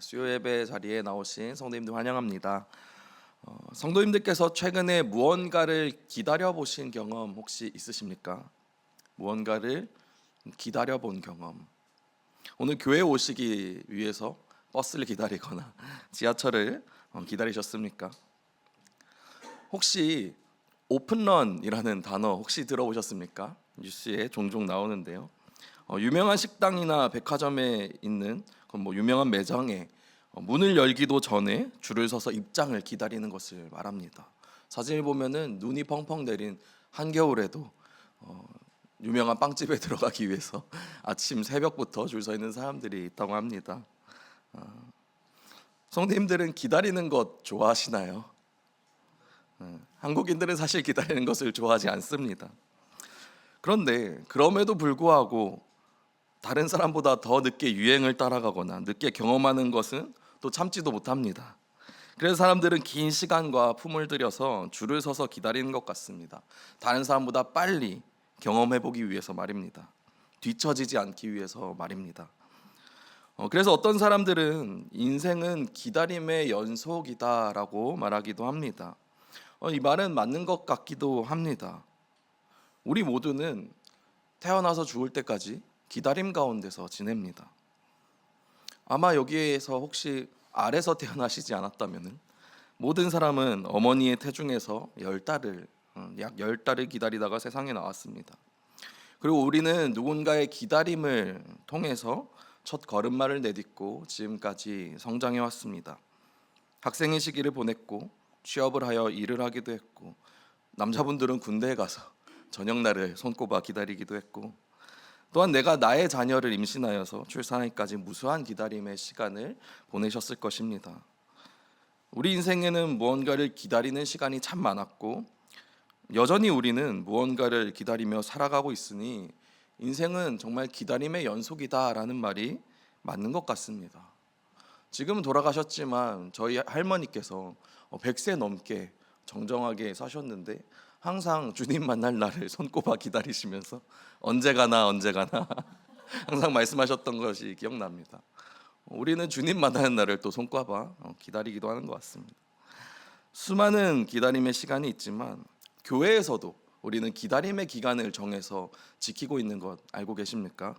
수요 예배 자리에 나오신 성도님들 환영합니다. 성도님들께서 최근에 무언가를 기다려 보신 경험 혹시 있으십니까? 무언가를 기다려 본 경험. 오늘 교회 오시기 위해서 버스를 기다리거나 지하철을 기다리셨습니까? 혹시 오픈런이라는 단어 혹시 들어보셨습니까? 뉴스에 종종 나오는데요. 유명한 식당이나 백화점에 있는 유명한 매장에 문을 열기도 전에 줄을 서서 입장을 기다리는 것을 말합니다. 사진을 보면은 눈이 펑펑 내린 한겨울에도 유명한 빵집에 들어가기 위해서 아침 새벽부터 줄 서 있는 사람들이 있다고 합니다. 성도님들은 기다리는 것 좋아하시나요? 한국인들은 사실 기다리는 것을 좋아하지 않습니다. 그런데 그럼에도 불구하고 다른 사람보다 더 늦게 유행을 따라가거나 늦게 경험하는 것은 또 참지도 못합니다. 그래서 사람들은 긴 시간과 품을 들여서 줄을 서서 기다리는 것 같습니다. 다른 사람보다 빨리 경험해보기 위해서 말입니다. 뒤처지지 않기 위해서 말입니다. 그래서 어떤 사람들은 인생은 기다림의 연속이다라고 말하기도 합니다. 이 말은 맞는 것 같기도 합니다. 우리 모두는 태어나서 죽을 때까지 기다림 가운데서 지냅니다. 아마 여기에서 혹시 아래서 태어나시지 않았다면 모든 사람은 어머니의 태중에서 약 10달을 기다리다가 세상에 나왔습니다. 그리고 우리는 누군가의 기다림을 통해서 첫 걸음마를 내딛고 지금까지 성장해 왔습니다. 학생의 시기를 보냈고 취업을 하여 일을 하기도 했고, 남자분들은 군대에 가서 저녁날을 손꼽아 기다리기도 했고, 또한 내가 나의 자녀를 임신하여서 출산하기까지 무수한 기다림의 시간을 보내셨을 것입니다. 우리 인생에는 무언가를 기다리는 시간이 참 많았고, 여전히 우리는 무언가를 기다리며 살아가고 있으니 인생은 정말 기다림의 연속이다라는 말이 맞는 것 같습니다. 지금은 돌아가셨지만 저희 할머니께서 100세 넘게 정정하게 사셨는데 항상 주님 만날 날을 손꼽아 기다리시면서 언제 가나 항상 말씀하셨던 것이 기억납니다. 우리는 주님 만나는 날을 또 손꼽아 기다리기도 하는 것 같습니다. 수많은 기다림의 시간이 있지만 교회에서도 우리는 기다림의 기간을 정해서 지키고 있는 것 알고 계십니까?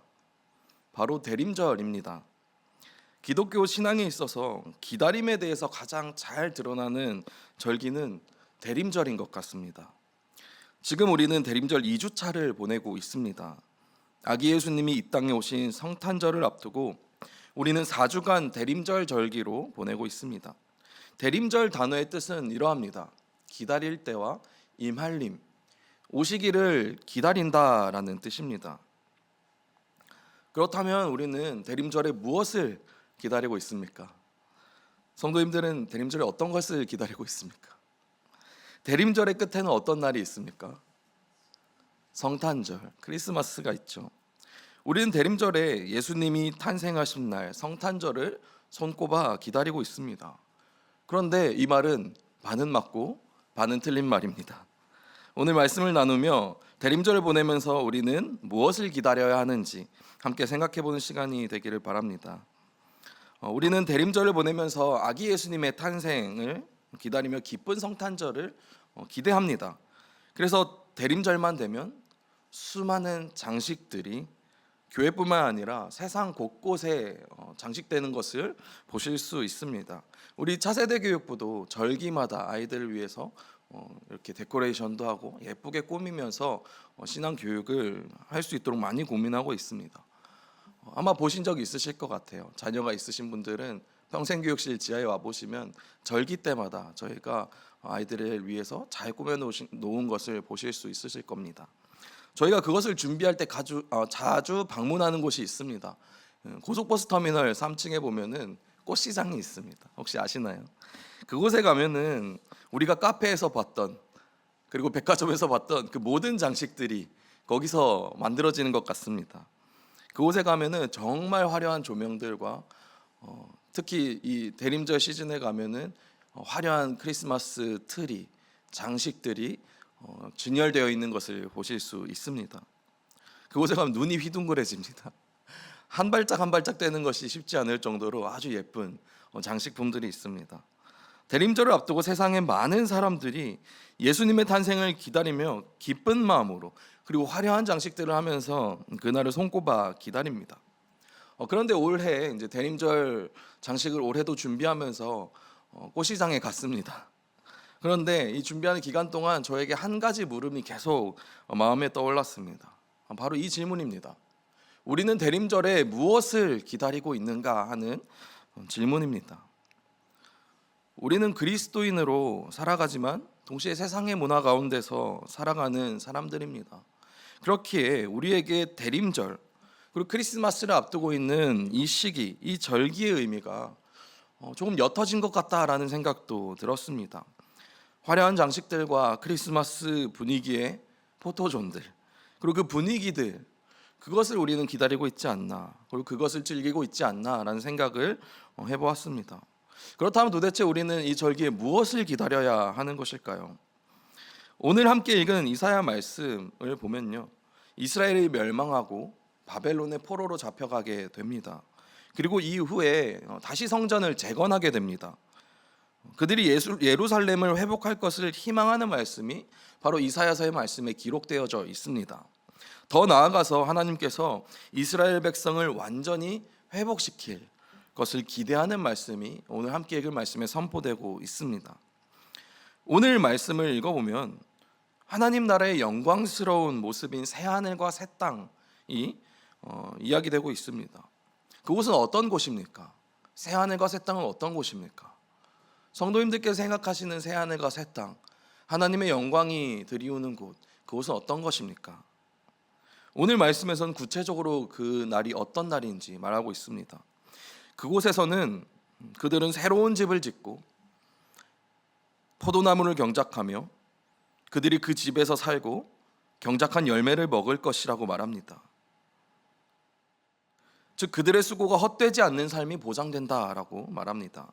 바로 대림절입니다. 기독교 신앙에 있어서 기다림에 대해서 가장 잘 드러나는 절기는 대림절인 것 같습니다. 지금 우리는 대림절 2주차를 보내고 있습니다. 아기 예수님이 이 땅에 오신 성탄절을 앞두고 우리는 4주간 대림절 절기로 보내고 있습니다. 대림절 단어의 뜻은 이러합니다. 기다릴 때와 임할림, 오시기를 기다린다라는 뜻입니다. 그렇다면 우리는 대림절에 무엇을 기다리고 있습니까? 성도님들은 대림절에 어떤 것을 기다리고 있습니까? 대림절의 끝에는 어떤 날이 있습니까? 성탄절, 크리스마스가 있죠. 우리는 대림절에 예수님이 탄생하신 날 성탄절을 손꼽아 기다리고 있습니다. 그런데 이 말은 반은 맞고 반은 틀린 말입니다. 오늘 말씀을 나누며 대림절을 보내면서 우리는 무엇을 기다려야 하는지 함께 생각해보는 시간이 되기를 바랍니다. 우리는 대림절을 보내면서 아기 예수님의 탄생을 기다리며 기쁜 성탄절을 기대합니다. 그래서 대림절만 되면 수많은 장식들이 교회뿐만 아니라 세상 곳곳에 장식되는 것을 보실 수 있습니다. 우리 차세대 교육부도 절기마다 아이들을 위해서 이렇게 데코레이션도 하고 예쁘게 꾸미면서 신앙 교육을 할 수 있도록 많이 고민하고 있습니다. 아마 보신 적이 있으실 것 같아요. 자녀가 있으신 분들은 평생교육실 지하에 와 보시면 절기 때마다 저희가 아이들을 위해서 잘 꾸며 놓은 것을 보실 수 있으실 겁니다. 저희가 그것을 준비할 때 자주 방문하는 곳이 있습니다. 고속버스 터미널 3층에 보면은 꽃시장이 있습니다. 혹시 아시나요? 그곳에 가면은 우리가 카페에서 봤던 그리고 백화점에서 봤던 그 모든 장식들이 거기서 만들어지는 것 같습니다. 그곳에 가면은 정말 화려한 조명들과 특히 이 대림절 시즌에 가면은 화려한 크리스마스 트리, 장식들이 진열되어 있는 것을 보실 수 있습니다. 그곳에 가면 눈이 휘둥그레집니다. 한 발짝 한 발짝 떼는 것이 쉽지 않을 정도로 아주 예쁜 장식품들이 있습니다. 대림절을 앞두고 세상의 많은 사람들이 예수님의 탄생을 기다리며 기쁜 마음으로 그리고 화려한 장식들을 하면서 그날을 손꼽아 기다립니다. 그런데 올해 이제 대림절 장식을 올해도 준비하면서 꽃시장에 갔습니다. 그런데 이 준비하는 기간 동안 저에게 한 가지 물음이 계속 마음에 떠올랐습니다. 바로 이 질문입니다. 우리는 대림절에 무엇을 기다리고 있는가 하는 질문입니다. 우리는 그리스도인으로 살아가지만 동시에 세상의 문화 가운데서 살아가는 사람들입니다. 그렇기에 우리에게 대림절 그리고 크리스마스를 앞두고 있는 이 시기, 이 절기의 의미가 조금 옅어진 것 같다라는 생각도 들었습니다. 화려한 장식들과 크리스마스 분위기의 포토존들 그리고 그 분위기들 그것을 우리는 기다리고 있지 않나 그리고 그것을 즐기고 있지 않나라는 생각을 해보았습니다. 그렇다면 도대체 우리는 이 절기에 무엇을 기다려야 하는 것일까요? 오늘 함께 읽은 이사야 말씀을 보면요, 이스라엘이 멸망하고 바벨론의 포로로 잡혀가게 됩니다. 그리고 이후에 다시 성전을 재건하게 됩니다. 그들이 예루살렘을 회복할 것을 희망하는 말씀이 바로 이사야서의 말씀에 기록되어져 있습니다. 더 나아가서 하나님께서 이스라엘 백성을 완전히 회복시킬 것을 기대하는 말씀이 오늘 함께 읽을 말씀에 선포되고 있습니다. 오늘 말씀을 읽어보면 하나님 나라의 영광스러운 모습인 새하늘과 새 땅이 이야기되고 있습니다. 그곳은 어떤 곳입니까? 새하늘과 새 땅은 어떤 곳입니까? 성도님들께서 생각하시는 새하늘과 새 땅, 하나님의 영광이 드리우는 곳, 그곳은 어떤 것입니까? 오늘 말씀에서는 구체적으로 그 날이 어떤 날인지 말하고 있습니다. 그곳에서는 그들은 새로운 집을 짓고 포도나무를 경작하며 그들이 그 집에서 살고 경작한 열매를 먹을 것이라고 말합니다. 즉 그들의 수고가 헛되지 않는 삶이 보장된다라고 말합니다.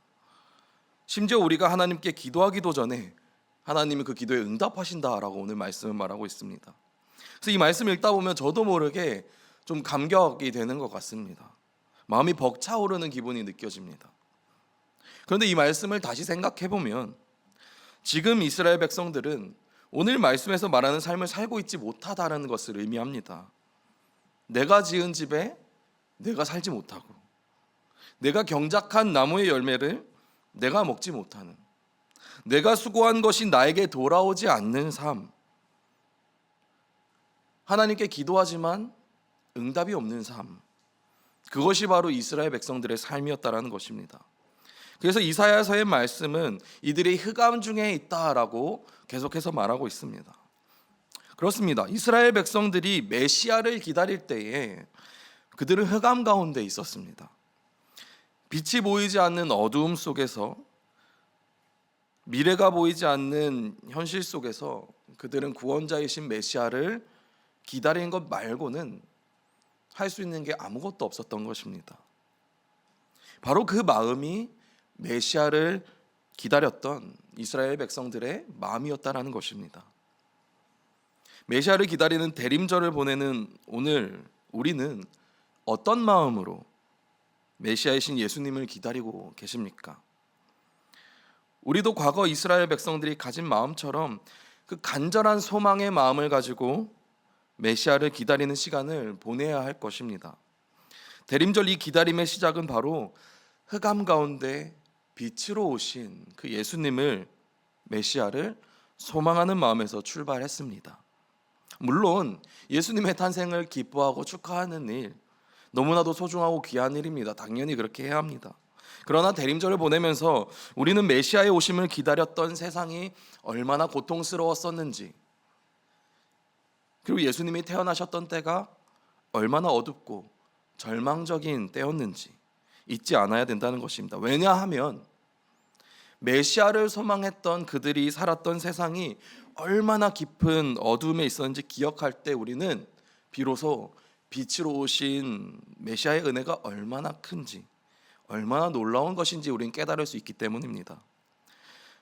심지어 우리가 하나님께 기도하기도 전에 하나님이 그 기도에 응답하신다라고 오늘 말씀을 말하고 있습니다. 그래서 이 말씀을 읽다 보면 저도 모르게 좀 감격이 되는 것 같습니다. 마음이 벅차오르는 기분이 느껴집니다. 그런데 이 말씀을 다시 생각해 보면 지금 이스라엘 백성들은 오늘 말씀에서 말하는 삶을 살고 있지 못하다라는 것을 의미합니다. 내가 지은 집에 내가 살지 못하고 내가 경작한 나무의 열매를 내가 먹지 못하는, 내가 수고한 것이 나에게 돌아오지 않는 삶, 하나님께 기도하지만 응답이 없는 삶, 그것이 바로 이스라엘 백성들의 삶이었다라는 것입니다. 그래서 이사야서의 말씀은 이들이 흑암 중에 있다라고 계속해서 말하고 있습니다. 그렇습니다. 이스라엘 백성들이 메시아를 기다릴 때에 그들은 흑암 가운데 있었습니다. 빛이 보이지 않는 어두움 속에서, 미래가 보이지 않는 현실 속에서 그들은 구원자이신 메시아를 기다리는 것 말고는 할 수 있는 게 아무것도 없었던 것입니다. 바로 그 마음이 메시아를 기다렸던 이스라엘 백성들의 마음이었다라는 것입니다. 메시아를 기다리는 대림절을 보내는 오늘 우리는 어떤 마음으로 메시아이신 예수님을 기다리고 계십니까? 우리도 과거 이스라엘 백성들이 가진 마음처럼 그 간절한 소망의 마음을 가지고 메시아를 기다리는 시간을 보내야 할 것입니다. 대림절 이 기다림의 시작은 바로 흑암 가운데 빛으로 오신 그 예수님을, 메시아를 소망하는 마음에서 출발했습니다. 물론 예수님의 탄생을 기뻐하고 축하하는 일, 너무나도 소중하고 귀한 일입니다. 당연히 그렇게 해야 합니다. 그러나 대림절을 보내면서 우리는 메시아의 오심을 기다렸던 세상이 얼마나 고통스러웠었는지, 그리고 예수님이 태어나셨던 때가 얼마나 어둡고 절망적인 때였는지 잊지 않아야 된다는 것입니다. 왜냐하면 메시아를 소망했던 그들이 살았던 세상이 얼마나 깊은 어둠에 있었는지 기억할 때 우리는 비로소 빛으로 오신 메시아의 은혜가 얼마나 큰지, 얼마나 놀라운 것인지 우리는 깨달을 수 있기 때문입니다.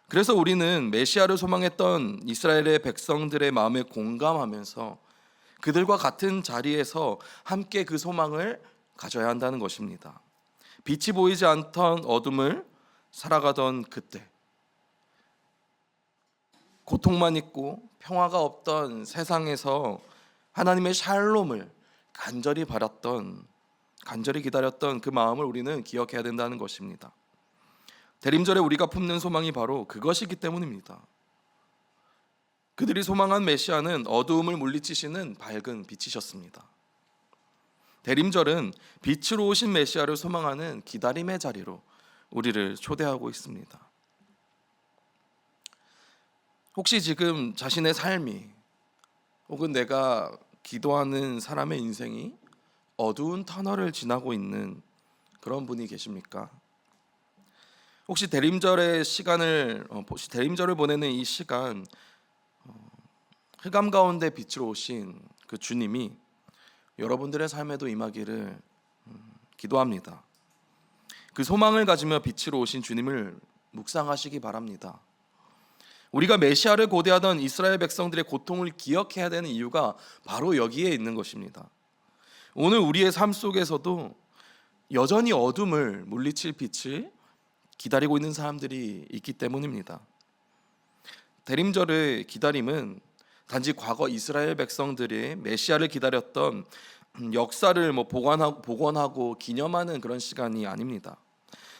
그래서 우리는 메시아를 소망했던 이스라엘의 백성들의 마음에 공감하면서 그들과 같은 자리에서 함께 그 소망을 가져야 한다는 것입니다. 빛이 보이지 않던 어둠을 살아가던 그때, 고통만 있고 평화가 없던 세상에서 하나님의 샬롬을 간절히 바랐던, 간절히 기다렸던 그 마음을 우리는 기억해야 된다는 것입니다. 대림절에 우리가 품는 소망이 바로 그것이기 때문입니다. 그들이 소망한 메시아는 어두움을 물리치시는 밝은 빛이셨습니다. 대림절은 빛으로 오신 메시아를 소망하는 기다림의 자리로 우리를 초대하고 있습니다. 혹시 지금 자신의 삶이 혹은 내가 기도하는 사람의 인생이 어두운 터널을 지나고 있는 그런 분이 계십니까? 혹시 대림절의 시간을 대림절을 보내는 이 시간, 흑암 가운데 빛으로 오신 그 주님이 여러분들의 삶에도 임하기를 기도합니다. 그 소망을 가지며 빛으로 오신 주님을 묵상하시기 바랍니다. 우리가 메시아를 고대하던 이스라엘 백성들의 고통을 기억해야 되는 이유가 바로 여기에 있는 것입니다. 오늘 우리의 삶 속에서도 여전히 어둠을 물리칠 빛을 기다리고 있는 사람들이 있기 때문입니다. 대림절의 기다림은 단지 과거 이스라엘 백성들이 메시아를 기다렸던 역사를 복원하고 기념하는 그런 시간이 아닙니다.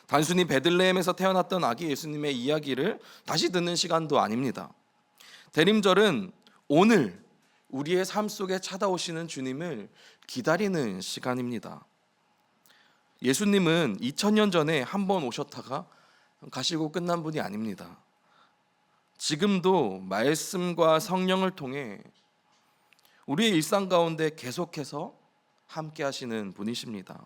단순히 베들레헴에서 태어났던 아기 예수님의 이야기를 다시 듣는 시간도 아닙니다. 대림절은 오늘 우리의 삶 속에 찾아오시는 주님을 기다리는 시간입니다. 예수님은 2000년 전에 한 번 오셨다가 가시고 끝난 분이 아닙니다. 지금도 말씀과 성령을 통해 우리의 일상 가운데 계속해서 함께 하시는 분이십니다.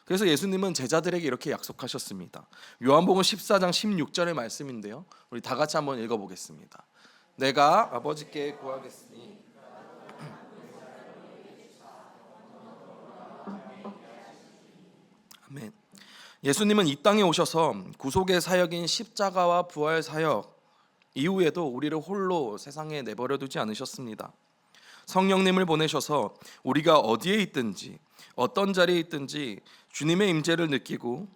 그래서 예수님은 제자들에게 이렇게 약속하셨습니다. 요한복음 14장 16절의 말씀인데요, 우리 다 같이 한번 읽어보겠습니다. 내가 아버지께 구하겠으니 아멘. 예수님은 이 땅에 오셔서 구속의 사역인 십자가와 부활 사역 이후에도 우리를 홀로 세상에 내버려 두지 않으셨습니다. 성령님을 보내셔서 우리가 어디에 있든지 어떤 자리에 있든지 주님의 임재를 느끼고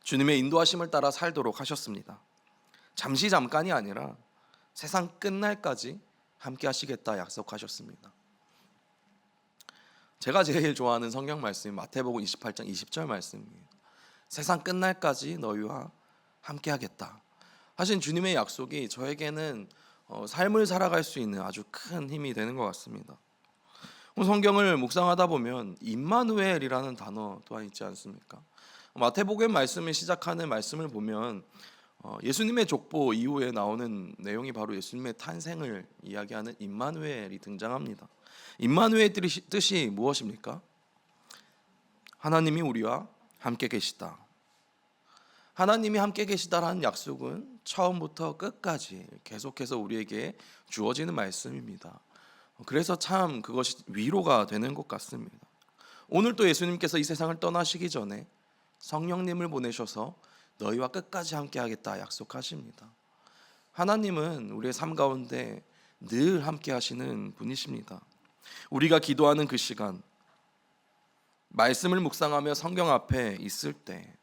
주님의 인도하심을 따라 살도록 하셨습니다. 잠깐이 아니라 세상 끝날까지 함께 하시겠다 약속하셨습니다. 제가 제일 좋아하는 성경 말씀이 마태복음 28장 20절 말씀입니다. 세상 끝날까지 너희와 함께 하겠다 하신 주님의 약속이 저에게는 삶을 살아갈 수 있는 아주 큰 힘이 되는 것 같습니다. 성경을 묵상하다 보면 임마누엘이라는 단어 또한 있지 않습니까? 마태복음 말씀을 시작하는 말씀을 보면 예수님의 족보 이후에 나오는 내용이 바로 예수님의 탄생을 이야기하는 임마누엘이 등장합니다. 임마누엘의 뜻이 무엇입니까? 하나님이 우리와 함께 계시다. 하나님이 함께 계시다라는 약속은 처음부터 끝까지 계속해서 우리에게 주어지는 말씀입니다. 그래서 참 그것이 위로가 되는 것 같습니다. 오늘 또 예수님께서 이 세상을 떠나시기 전에 성령님을 보내셔서 너희와 끝까지 함께 하겠다 약속하십니다. 하나님은 우리의 삶 가운데 늘 함께 하시는 분이십니다. 우리가 기도하는 그 시간, 말씀을 묵상하며 성경 앞에 있을 때,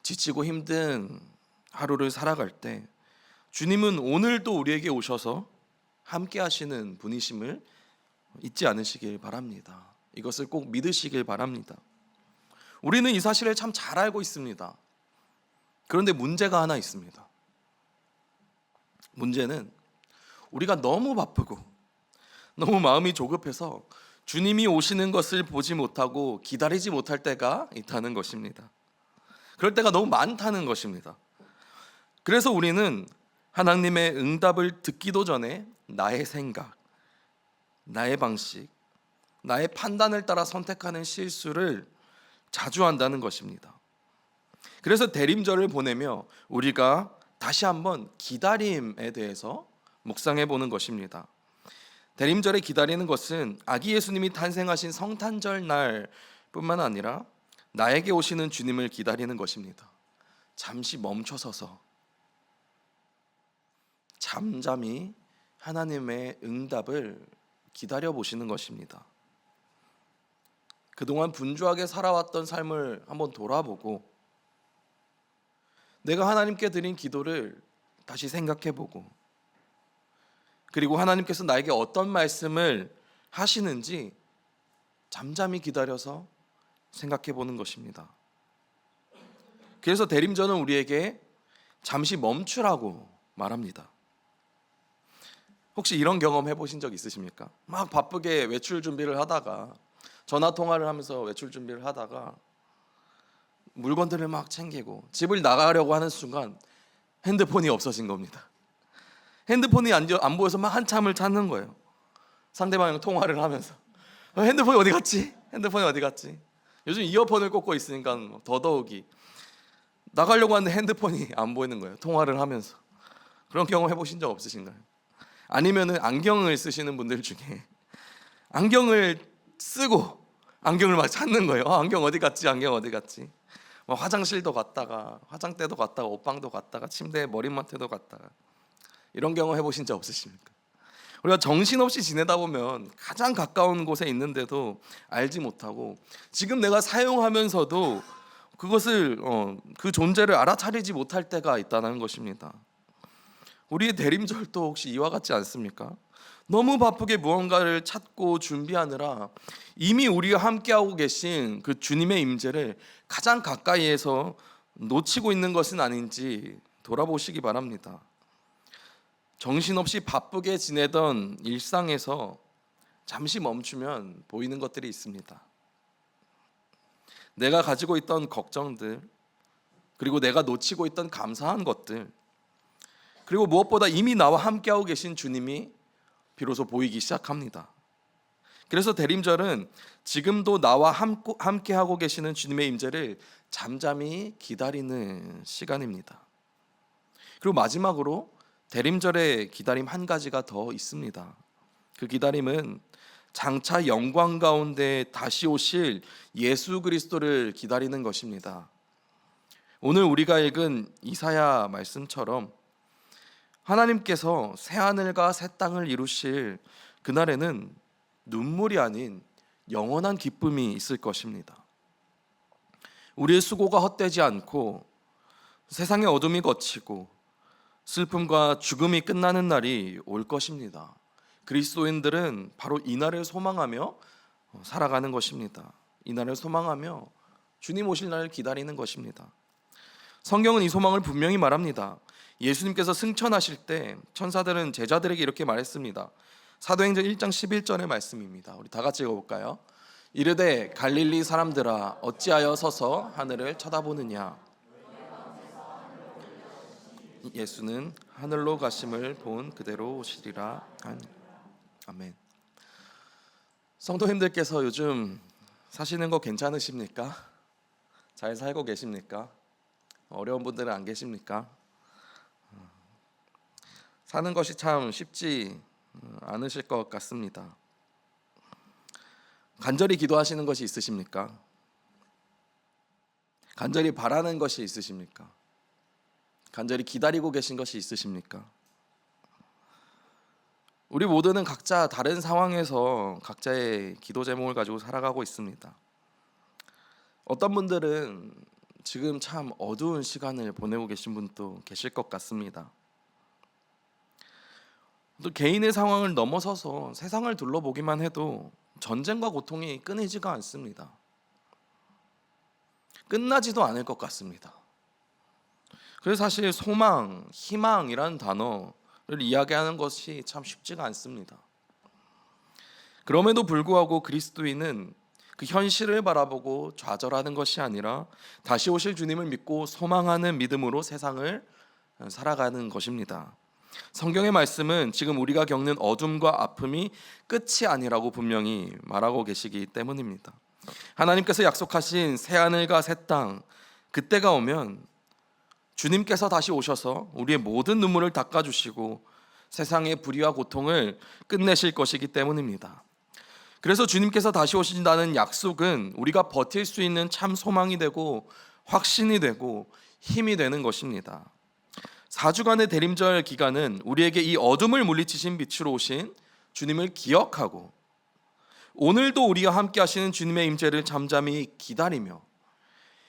지치고 힘든 하루를 살아갈 때 주님은 오늘도 우리에게 오셔서 함께 하시는 분이심을 잊지 않으시길 바랍니다. 이것을 꼭 믿으시길 바랍니다. 우리는 이 사실을 참 잘 알고 있습니다. 그런데 문제가 하나 있습니다. 문제는 우리가 너무 바쁘고 너무 마음이 조급해서 주님이 오시는 것을 보지 못하고 기다리지 못할 때가 있다는 것입니다. 그럴 때가 너무 많다는 것입니다. 그래서 우리는 하나님의 응답을 듣기도 전에 나의 생각, 나의 방식, 나의 판단을 따라 선택하는 실수를 자주 한다는 것입니다. 그래서 대림절을 보내며 우리가 다시 한번 기다림에 대해서 묵상해 보는 것입니다. 대림절에 기다리는 것은 아기 예수님이 탄생하신 성탄절 날뿐만 아니라 나에게 오시는 주님을 기다리는 것입니다. 잠시 멈춰서서 잠잠히 하나님의 응답을 기다려 보시는 것입니다. 그동안 분주하게 살아왔던 삶을 한번 돌아보고 내가 하나님께 드린 기도를 다시 생각해보고 그리고 하나님께서 나에게 어떤 말씀을 하시는지 잠잠히 기다려서 생각해보는 것입니다. 그래서 대림절은 우리에게 잠시 멈추라고 말합니다. 혹시 이런 경험 해보신 적 있으십니까? 막 바쁘게 외출 준비를 하다가 전화 통화를 하면서 외출 준비를 하다가 물건들을 막 챙기고 집을 나가려고 하는 순간 핸드폰이 없어진 겁니다. 핸드폰이 안 보여서 막 한참을 찾는 거예요. 상대방이랑 통화를 하면서 핸드폰이 어디 갔지? 핸드폰이 어디 갔지? 요즘 이어폰을 꽂고 있으니까 더더욱이 나가려고 하는데 핸드폰이 안 보이는 거예요. 통화를 하면서. 그런 경험 해보신 적 없으신가요? 아니면은 안경을 쓰시는 분들 중에 안경을 쓰고 안경을 막 찾는 거예요. 안경 어디 갔지? 안경 어디 갔지? 화장실도 갔다가 화장대도 갔다가 옷방도 갔다가 침대에 머리맡에도 갔다가 이런 경험 해보신 적 없으십니까? 우리가 정신없이 지내다 보면 가장 가까운 곳에 있는데도 알지 못하고 지금 내가 사용하면서도 그것을 그 존재를 알아차리지 못할 때가 있다는 것입니다. 우리의 대림절도 혹시 이와 같지 않습니까? 너무 바쁘게 무언가를 찾고 준비하느라 이미 우리가 함께하고 계신 그 주님의 임재를 가장 가까이에서 놓치고 있는 것은 아닌지 돌아보시기 바랍니다. 정신없이 바쁘게 지내던 일상에서 잠시 멈추면 보이는 것들이 있습니다. 내가 가지고 있던 걱정들, 그리고 내가 놓치고 있던 감사한 것들, 그리고 무엇보다 이미 나와 함께하고 계신 주님이 비로소 보이기 시작합니다. 그래서 대림절은 지금도 나와 함께하고 계시는 주님의 임재를 잠잠히 기다리는 시간입니다. 그리고 마지막으로 대림절의 기다림 한 가지가 더 있습니다. 그 기다림은 장차 영광 가운데 다시 오실 예수 그리스도를 기다리는 것입니다. 오늘 우리가 읽은 이사야 말씀처럼 하나님께서 새 하늘과 새 땅을 이루실 그날에는 눈물이 아닌 영원한 기쁨이 있을 것입니다. 우리의 수고가 헛되지 않고 세상의 어둠이 걷히고 슬픔과 죽음이 끝나는 날이 올 것입니다. 그리스도인들은 바로 이 날을 소망하며 살아가는 것입니다. 이 날을 소망하며 주님 오실 날을 기다리는 것입니다. 성경은 이 소망을 분명히 말합니다. 예수님께서 승천하실 때 천사들은 제자들에게 이렇게 말했습니다. 사도행전 1장 11절의 말씀입니다. 우리 다 같이 읽어볼까요? 이르되 갈릴리 사람들아 어찌하여 서서 하늘을 쳐다보느냐. 예수는 하늘로 가심을 본 그대로 오시리라 하니. 아멘. 성도님들께서 요즘 사시는 거 괜찮으십니까? 잘 살고 계십니까? 어려운 분들은 안 계십니까? 사는 것이 참 쉽지 않으실 것 같습니다. 간절히 기도하시는 것이 있으십니까? 간절히 바라는 것이 있으십니까? 간절히 기다리고 계신 것이 있으십니까? 우리 모두는 각자 다른 상황에서 각자의 기도 제목을 가지고 살아가고 있습니다. 어떤 분들은 지금 참 어두운 시간을 보내고 계신 분도 계실 것 같습니다. 또 개인의 상황을 넘어서서 세상을 둘러보기만 해도 전쟁과 고통이 끊이지가 않습니다. 끝나지도 않을 것 같습니다. 그래서 사실 소망, 희망이라는 단어를 이야기하는 것이 참 쉽지가 않습니다. 그럼에도 불구하고 그리스도인은 그 현실을 바라보고 좌절하는 것이 아니라 다시 오실 주님을 믿고 소망하는 믿음으로 세상을 살아가는 것입니다. 성경의 말씀은 지금 우리가 겪는 어둠과 아픔이 끝이 아니라고 분명히 말하고 계시기 때문입니다. 하나님께서 약속하신 새 하늘과 새 땅, 그때가 오면 주님께서 다시 오셔서 우리의 모든 눈물을 닦아주시고 세상의 불의와 고통을 끝내실 것이기 때문입니다. 그래서 주님께서 다시 오신다는 약속은 우리가 버틸 수 있는 참 소망이 되고 확신이 되고 힘이 되는 것입니다. 4주간의 대림절 기간은 우리에게 이 어둠을 물리치신 빛으로 오신 주님을 기억하고 오늘도 우리와 함께 하시는 주님의 임재를 잠잠히 기다리며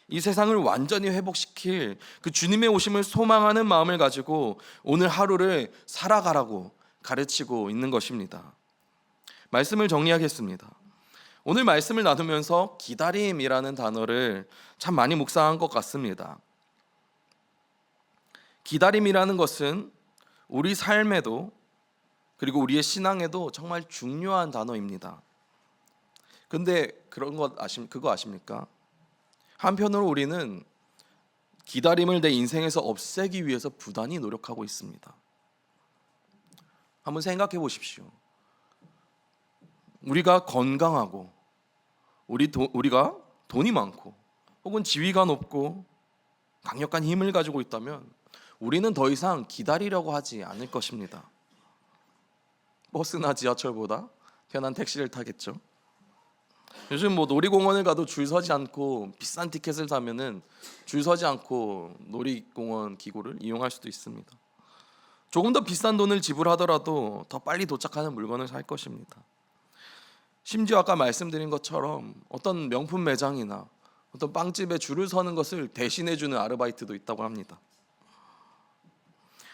이 세상을 완전히 회복시킬 그 주님의 오심을 소망하는 마음을 가지고 오늘 하루를 살아가라고 가르치고 있는 것입니다. 말씀을 정리하겠습니다. 오늘 말씀을 나누면서 기다림이라는 단어를 참 많이 묵상한 것 같습니다. 기다림이라는 것은 우리 삶에도 그리고 우리의 신앙에도 정말 중요한 단어입니다. 근데 그거 아십니까? 한편으로 우리는 기다림을 내 인생에서 없애기 위해서 부단히 노력하고 있습니다. 한번 생각해 보십시오. 우리가 건강하고 우리가 돈이 많고 혹은 지위가 높고 강력한 힘을 가지고 있다면 우리는 더 이상 기다리려고 하지 않을 것입니다. 버스나 지하철보다 편한 택시를 타겠죠. 요즘 놀이공원을 가도 줄 서지 않고 비싼 티켓을 사면은 줄 서지 않고 놀이공원 기구를 이용할 수도 있습니다. 조금 더 비싼 돈을 지불하더라도 더 빨리 도착하는 물건을 살 것입니다. 심지어 아까 말씀드린 것처럼 어떤 명품 매장이나 어떤 빵집에 줄을 서는 것을 대신해주는 아르바이트도 있다고 합니다.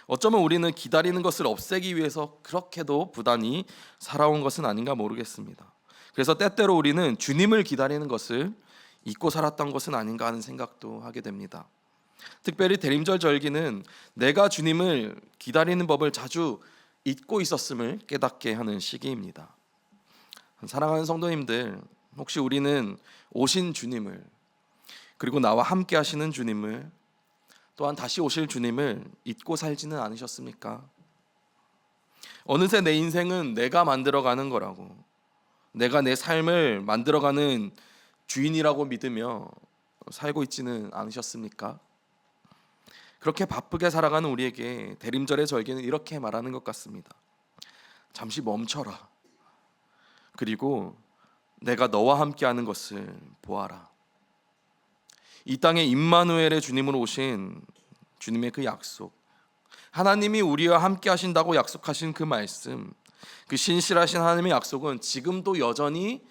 어쩌면 우리는 기다리는 것을 없애기 위해서 그렇게도 부단히 살아온 것은 아닌가 모르겠습니다. 그래서 때때로 우리는 주님을 기다리는 것을 잊고 살았던 것은 아닌가 하는 생각도 하게 됩니다. 특별히 대림절 절기는 내가 주님을 기다리는 법을 자주 잊고 있었음을 깨닫게 하는 시기입니다. 사랑하는 성도님들, 혹시 우리는 오신 주님을 그리고 나와 함께 하시는 주님을 또한 다시 오실 주님을 잊고 살지는 않으셨습니까? 어느새 내 인생은 내가 만들어가는 거라고, 내가 내 삶을 만들어가는 주인이라고 믿으며 살고 있지는 않으셨습니까? 그렇게 바쁘게 살아가는 우리에게 대림절의 절기는 이렇게 말하는 것 같습니다. 잠시 멈춰라. 그리고 내가 너와 함께하는 것을 보아라. 이 땅에 임마누엘의 주님으로 오신 주님의 그 약속, 하나님이 우리와 함께 하신다고 약속하신 그 말씀, 그 신실하신 하나님의 약속은 지금도 여전히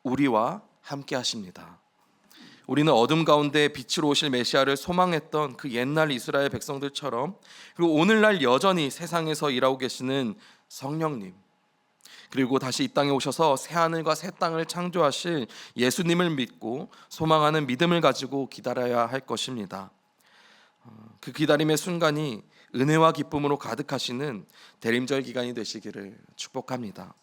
우리와 함께 하십니다. 우리는 어둠 가운데 빛으로 오실 메시아를 소망했던 그 옛날 이스라엘 백성들처럼, 그리고 오늘날 여전히 세상에서 일하고 계시는 성령님, 그리고 다시 이 땅에 오셔서 새 하늘과 새 땅을 창조하실 예수님을 믿고 소망하는 믿음을 가지고 기다려야 할 것입니다. 그 기다림의 순간이 은혜와 기쁨으로 가득하시는 대림절 기간이 되시기를 축복합니다.